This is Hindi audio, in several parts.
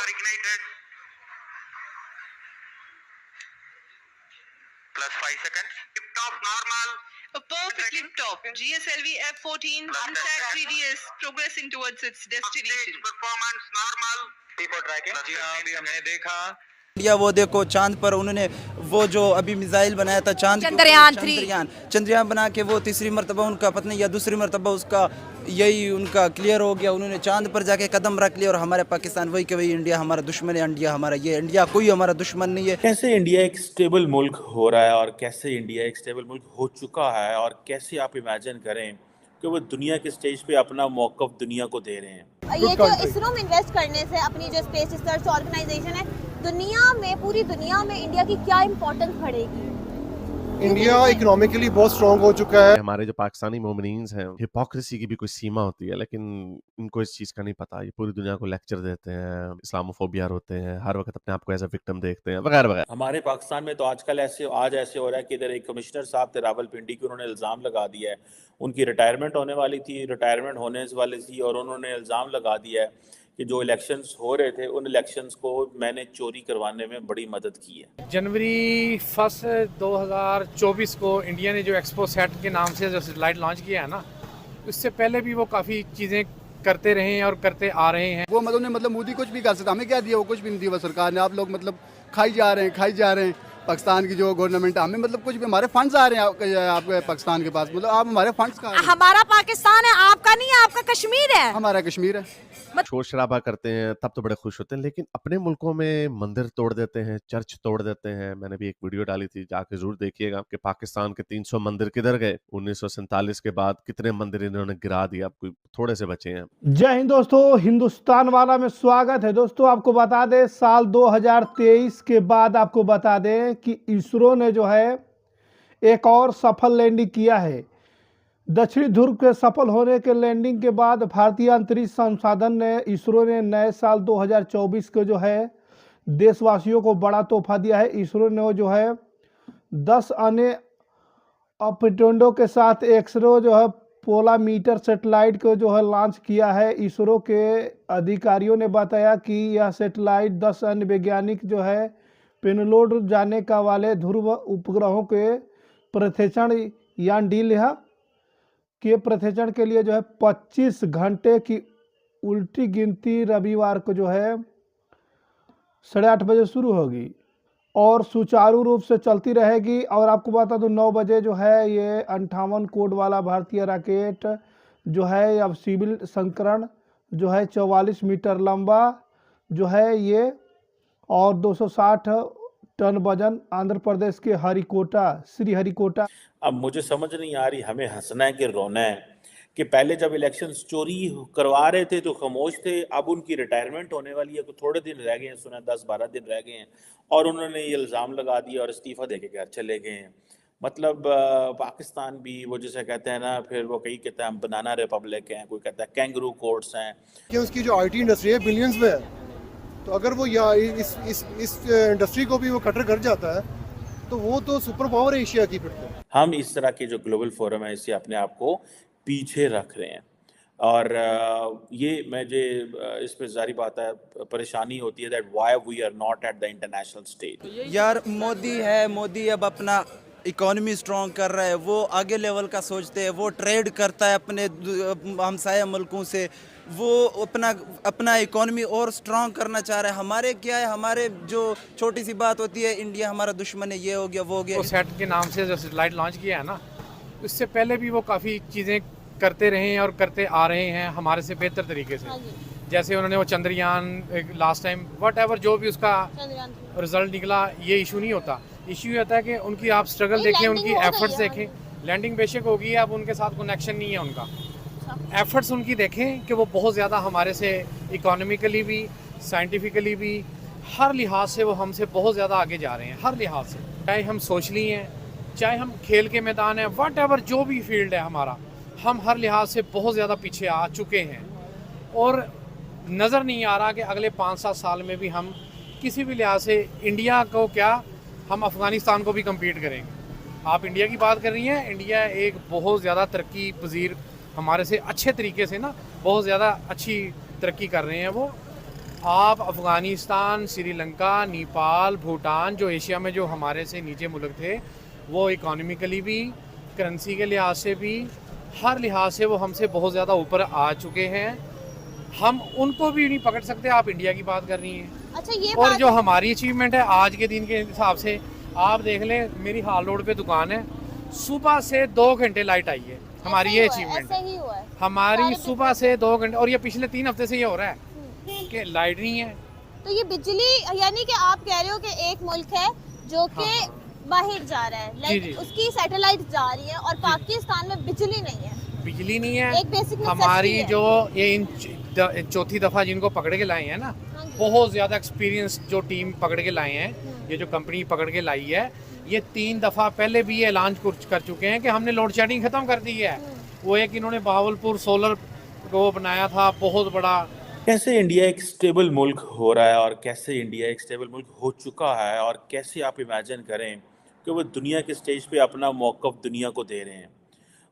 are ignited. Plus 5 seconds. Lift off normal. A perfect lift off. GSLV F-14 Amtrak 3DS progressing towards its destination. Performance normal. Before tracking. जी हाँ, अभी हमने देखा इंडिया वो देखो चांद पर उन्होंने वो जो अभी मिसाइल बनाया था चांद के ऊपर, चंद्रयान बना के वो तीसरी मरतबा उनका पत्नी या दूसरी मरतबा उसका यही उनका क्लियर हो गया। उन्होंने चांद पर जाके कदम रख लिया और हमारे पाकिस्तान वही कि वही इंडिया हमारा दुश्मन है, इंडिया हमारा ये इंडिया कोई हमारा दुश्मन नहीं है। कैसे इंडिया एक स्टेबल मुल्क हो रहा है और कैसे इंडिया एक स्टेबल मुल्क हो चुका है और कैसे आप इमेजिन करें कि वो दुनिया के स्टेज पे अपना मौक़िफ़ दुनिया को दे रहे हैं। ये जो इसरो में इन्वेस्ट करने से अपनी जो स्पेस रिसर्च ऑर्गेनाइजेशन है दुनिया में, पूरी दुनिया में इंडिया की क्या इम्पोर्टेंस बढ़ेगी? इंडिया इकोनॉमिकली बहुत स्ट्रांग हो चुका है। हमारे जो पाकिस्तानी मोमिनीन्स हैं, हिपोक्रेसी की भी कोई सीमा होती है, लेकिन इनको इस चीज़ का नहीं पता। ये पूरी दुनिया को लेक्चर देते हैं, इस्लामोफोबिया होते हैं, हर वक्त अपने आप को एज अ विक्टिम देखते हैं वगैरह वगैरह। हमारे पाकिस्तान में तो आजकल ऐसे हो रहा है कि इधर एक कमिश्नर साहब थे रावलपिंडी की, उन्होंने इल्ज़ाम लगा दिया है उनकी रिटायरमेंट होने वाली थी, रिटायरमेंट होने वाली थी और उन्होंने इल्ज़ाम लगा दिया है कि जो इलेक्शंस हो रहे थे उन इलेक्शंस को मैंने चोरी करवाने में बड़ी मदद की है। जनवरी 1 2024 को इंडिया ने जो एक्सपो सेट के नाम से जो सैटेलाइट लॉन्च किया है ना, उससे पहले भी वो काफ़ी चीज़ें करते रहे हैं और करते आ रहे हैं। वो मतलब मोदी कुछ भी कर सकता, हमें क्या दिया? वो कुछ भी नहीं दिया सरकार ने। आप लोग मतलब खाई जा रहे हैं पाकिस्तान की जो गवर्नमेंट, हमें मतलब कुछ भी, हमारे फंड्स आ रहे हैं आपके पाकिस्तान के पास, मतलब आप हमारे फंड्स का। हमारा पाकिस्तान है, आपका नहीं है, आपका कश्मीर है। हमारा कश्मीर है। शोर शराबा करते हैं तब तो बड़े खुश होते हैं, लेकिन अपने मुल्कों में मंदिर तोड़ देते हैं, चर्च तोड़ देते हैं। मैंने भी एक वीडियो डाली थी, जाके जरूर देखिएगा कि पाकिस्तान के 300 मंदिर किधर गए। 1947 के बाद कितने मंदिर इन्होंने गिरा दिया, अब कोई थोड़े से बचे हैं। जय हिंद दोस्तों, हिंदुस्तान वाला में स्वागत है। दोस्तों आपको बता दें, साल 2023 के बाद आपको बता दें कि इसरो ने जो है एक और सफल लैंडिंग किया है। दक्षिणी ध्रुव के सफल होने के लैंडिंग के बाद भारतीय अंतरिक्ष संसाधन ने इसरो ने नए साल 2024 को जो है देशवासियों को बड़ा तोहफा दिया है। इसरो ने जो है 10 अन्य अपटोंडो के साथ एक्सरो जो है पोलामीटर सैटेलाइट को जो है लॉन्च किया है। इसरो के अधिकारियों ने बताया कि यह सैटेलाइट 10 अन्य वैज्ञानिक जो है पेनलोड जाने का वाले ध्रुव उपग्रहों के प्रक्षेपण यान डील के प्रक्षेपण के लिए जो है 25 घंटे की उल्टी गिनती रविवार को जो है 8:30 बजे शुरू होगी और सुचारू रूप से चलती रहेगी। और आपको बता दूं 9 बजे जो है ये 58 कोड वाला भारतीय रॉकेट जो है अब सिविल संस्करण जो है 44 मीटर लंबा जो है ये और 260 टन वजन आंध्र प्रदेश के श्रीहरिकोटा। अब मुझे समझ नहीं आ रही हमें हंसना है कि रोना है कि पहले जब इलेक्शंस चोरी करवा रहे थे तो खामोश थे, अब उनकी रिटायरमेंट होने वाली है, तो थोड़े दिन रह गए हैं, सुना 10-12 दिन रह गए हैं और उन्होंने ये इल्ज़ाम लगा दिया और इस्तीफ़ा दे के घर चले गए हैं। मतलब पाकिस्तान भी वो जिसे कहते हैं ना, फिर वो कई कहते हैं हम बनाना रिपब्लिक हैं, कोई कहता है कैंगरू कोर्ट्स हैं। कि उसकी जो IT इंडस्ट्री है बिलियंस में है, तो अगर वो इस इंडस्ट्री को भी वो कटर कर जाता है तो वो तो सुपर पावर एशिया की। फिर तो हम इस तरह के जो ग्लोबल फोरम है इससे अपने आप को पीछे रख रहे हैं और ये मुझे इस पे जारी बात है परेशानी होती है that why we are not at the international stage. यार मोदी अब अपना इकोनॉमी स्ट्रॉन्ग कर रहा है, वो आगे लेवल का सोचते हैं, वो ट्रेड करता है अपने हमसाया मुल्कों से, वो अपना इकोनॉमी और स्ट्रॉन्ग करना चाह रहा है। हमारे क्या है, हमारे जो छोटी सी बात होती है इंडिया हमारा दुश्मन है, ये हो गया वो हो गया। सेट के नाम से जो सैटेलाइट लॉन्च किया है ना, उससे पहले भी वो काफ़ी चीज़ें करते रहे हैं और करते आ रहे हैं हमारे से बेहतर तरीके से। जैसे उन्होंने वो चंद्रयान लास्ट टाइम वट जो भी उसका रिजल्ट निकला, ये इशू नहीं होता। इशू ये होता है कि उनकी आप स्ट्रगल देखें, उनकी एफर्ट्स देखें। लैंडिंग बेशक होगी है, अब उनके साथ कनेक्शन नहीं है उनका। एफर्ट्स उनकी देखें कि वो बहुत ज़्यादा हमारे से इकोनॉमिकली भी, साइंटिफिकली भी, हर लिहाज से वो हमसे बहुत ज़्यादा आगे जा रहे हैं, हर लिहाज से। चाहे हम सोशली हैं, चाहे हम खेल के मैदान हैं, वट जो भी फील्ड है हमारा, हम हर लिहाज से बहुत ज़्यादा पीछे आ चुके हैं और नज़र नहीं आ रहा कि अगले 5-7 साल में भी हम किसी भी लिहाज से इंडिया को क्या, हम अफ़गानिस्तान को भी कम्पीट करेंगे। आप इंडिया की बात कर रही हैं, इंडिया एक बहुत ज़्यादा तरक्की पजीर, हमारे से अच्छे तरीके से ना बहुत ज़्यादा अच्छी तरक्की कर रहे हैं वो। आप अफ़गानिस्तान, श्रीलंका, नेपाल, भूटान, जो एशिया में जो हमारे से नीचे मुल्क थे, वो इकोनॉमिकली भी, करेंसी के लिहाज से भी, हर लिहाज से वो हमसे बहुत ज़्यादा ऊपर आ चुके हैं। हम उनको भी नहीं पकड़ सकते। आप इंडिया की बात कर रही हैं। अच्छा, ये और बात जो हमारी अचीवमेंट है आज के दिन के हिसाब से, आप देख लें, मेरी हाल रोड पे दुकान है, सुबह से 2 घंटे लाइट आई है। हमारी ये अचीवमेंट ऐसे ही हुआ है। हमारी सारे सुबह से 2 घंटे, और ये पिछले 3 हफ्ते से ये हो रहा है कि लाइट नहीं है। तो ये बिजली, यानी कि आप कह रहे हो कि एक मुल्क है जो कि बाहर जा रहा है, जी, लाइक जी। उसकी सैटेलाइट जा रही है और पाकिस्तान में बिजली नहीं है। बिजली नहीं है। एक बेसिक हमारी necessity है। जो ये चौथी दफ़ा जिनको पकड़ के लाए हैं ना, हाँ जी। बहुत ज़्यादा एक्सपीरियंस जो टीम पकड़ के लाए हैं, ये जो कंपनी पकड़ के लाई है, ये 3 दफ़ा पहले भी ये ऐलान कर चुके हैं कि हमने लोड शेडिंग ख़त्म कर दी है। वो एक इन्होंने बहावलपुर सोलर को बनाया था, बहुत बड़ा। कैसे इंडिया एक स्टेबल मुल्क हो रहा है और कैसे इंडिया एक स्टेबल मुल्क हो चुका है, और कैसे आप इमेजिन करें कि वो दुनिया के स्टेज पे अपना मौक़िफ़ दुनिया को दे रहे हैं।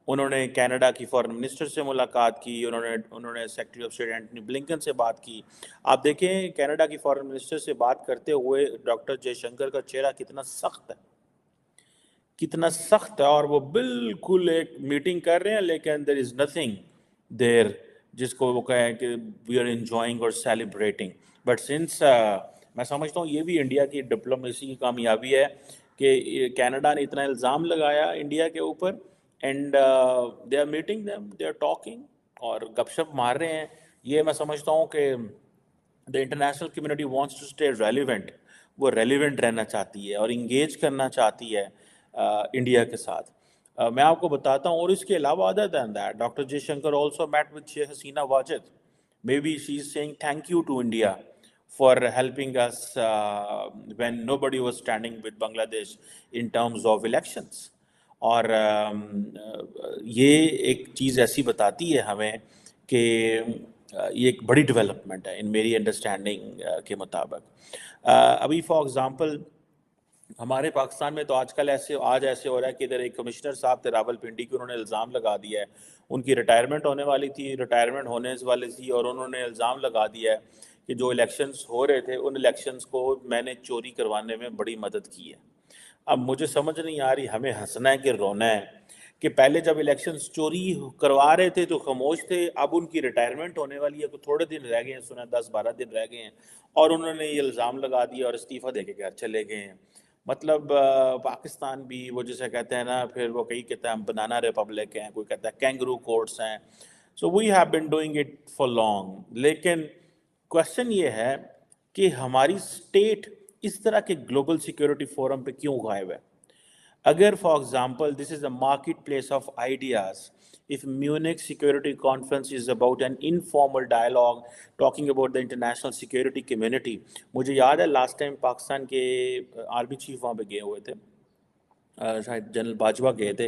उन्होंने कनाडा की फॉरेन मिनिस्टर से मुलाकात की, उन्होंने secretary of state Antony Blinken से बात की। आप देखें कनाडा की फॉरेन मिनिस्टर से बात करते हुए डॉक्टर जयशंकर का चेहरा कितना सख्त है, और वो बिल्कुल एक मीटिंग कर रहे हैं, लेकिन देयर इज़ नथिंग देयर जिसको वो कहें कि वी आर एंजॉइंग और सेलिब्रेटिंग। बट सिंस मैं समझता हूँ ये भी इंडिया की डिप्लोमेसी की कामयाबी है कि कनाडा ने इतना इल्ज़ाम लगाया इंडिया के ऊपर, and they are meeting them, they are talking और गपशप मार रहे हैं। ये मैं समझता हूँ कि the international community wants to stay relevant, वो रेलिवेंट रहना चाहती है और इंगेज करना चाहती है इंडिया के साथ। मैं आपको बताता हूँ, और इसके अलावा other than that doctor Jaishankar also met with Sheikh Hasina Wajed. Maybe she is saying thank you to India for helping us when nobody was standing with Bangladesh in terms of elections. और ये एक चीज़ ऐसी बताती है हमें कि ये एक बड़ी डेवलपमेंट है इन मेरी अंडरस्टैंडिंग के मुताबिक। अभी फॉर एग्ज़ाम्पल हमारे पाकिस्तान में तो आजकल ऐसे हो रहा है कि इधर एक कमिश्नर साहब थे रावलपिंडी की, उन्होंने इल्ज़ाम लगा दिया है, उनकी रिटायरमेंट होने वाली थी और उन्होंने इल्ज़ाम लगा दिया है कि जो इलेक्शंस हो रहे थे उन इलेक्शंस को मैंने चोरी करवाने में बड़ी मदद की है। अब मुझे समझ नहीं आ रही हमें हंसना है कि रोना है कि पहले जब इलेक्शंस चोरी करवा रहे थे तो खामोश थे, अब उनकी रिटायरमेंट होने वाली है, कुछ थोड़े दिन रह गए हैं, सुना 10-12 दिन रह गए हैं, और उन्होंने ये इल्ज़ाम लगा दिया और इस्तीफ़ा दे के घर चले गए हैं। मतलब पाकिस्तान भी वो जिसे कहते हैं ना, फिर वो कहीं कहते हैं हम बनाना रिपब्लिक हैं, कोई कहता है कैंगरू कोर्ट्स हैं। So we have been doing it for long. लेकिन क्वेश्चन ये है कि हमारी स्टेट इस तरह के ग्लोबल सिक्योरिटी फोरम पे क्यों गायब है? अगर for example this is a market place of ideas, if Munich Security Conference is about an informal dialogue talking about the international security community, मुझे याद है लास्ट टाइम पाकिस्तान के आर्मी चीफ वहाँ पे गए हुए थे, शायद जनरल बाजवा गए थे,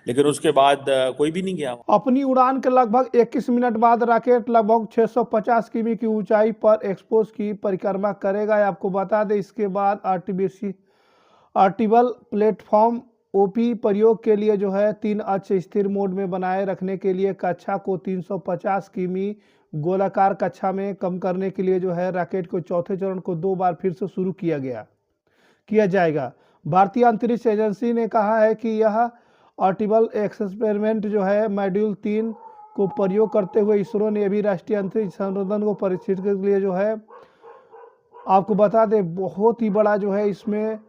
लेकिन उसके बाद कोई भी नहीं गया। अपनी उड़ान के लगभग 21 मिनट बाद रॉकेट लगभग 650 किमी की ऊंचाई पर एक्सपोज की परिक्रमा करेगा। आपको बता दें इसके बाद आर्टिबल प्लेटफॉर्म ओपी प्रयोग के लिए जो है 3 अक्ष स्थिर मोड में बनाए रखने के लिए कक्षा को 350 किमी गोलाकार कक्षा में कम करने के लिए जो है रॉकेट को चौथे चरण को 2 बार फिर से शुरू किया जाएगा। भारतीय अंतरिक्ष एजेंसी ने कहा है कि यह आर्टिबल एक्सपेरिमेंट जो है मॉड्यूल 3 को प्रयोग करते हुए इसरो ने अभी राष्ट्रीय अंतरिक्ष संशोधन को परीक्षित के लिए जो है, आपको बता दें बहुत ही बड़ा जो है इसमें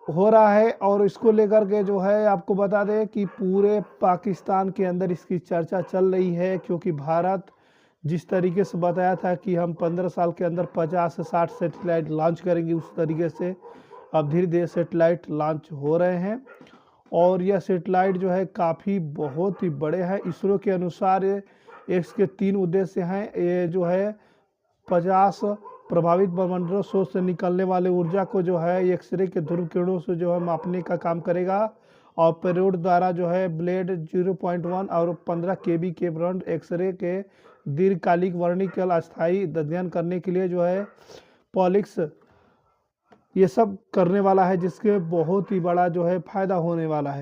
हो रहा है, और इसको लेकर के जो है आपको बता दें कि पूरे पाकिस्तान के अंदर इसकी चर्चा चल रही है, क्योंकि भारत जिस तरीके से बताया था कि हम 15 साल के अंदर 50 से 60 सैटेलाइट लॉन्च करेंगे, उस तरीके से अब धीरे धीरे सैटेलाइट लॉन्च हो रहे हैं, और यह सैटेलाइट जो है काफ़ी बहुत ही बड़े हैं। इसरो के अनुसार इसके 3 उद्देश्य हैं। ये जो है 50 प्रभावित वायुमंडलीय स्रोत से निकलने वाले ऊर्जा को जो है एक्सरे के ध्रुव किरणों से जो है मापने का काम करेगा, और पेलोड द्वारा जो है ब्लेड 0.1 और 15 kb के ब्रॉड एक्सरे के दीर्घकालिक वर्णिकल अस्थायी अध्ययन करने के लिए जो है पॉलिक्स ये सब करने वाला है, जिसके बहुत ही बड़ा जो है फायदा होने वाला है।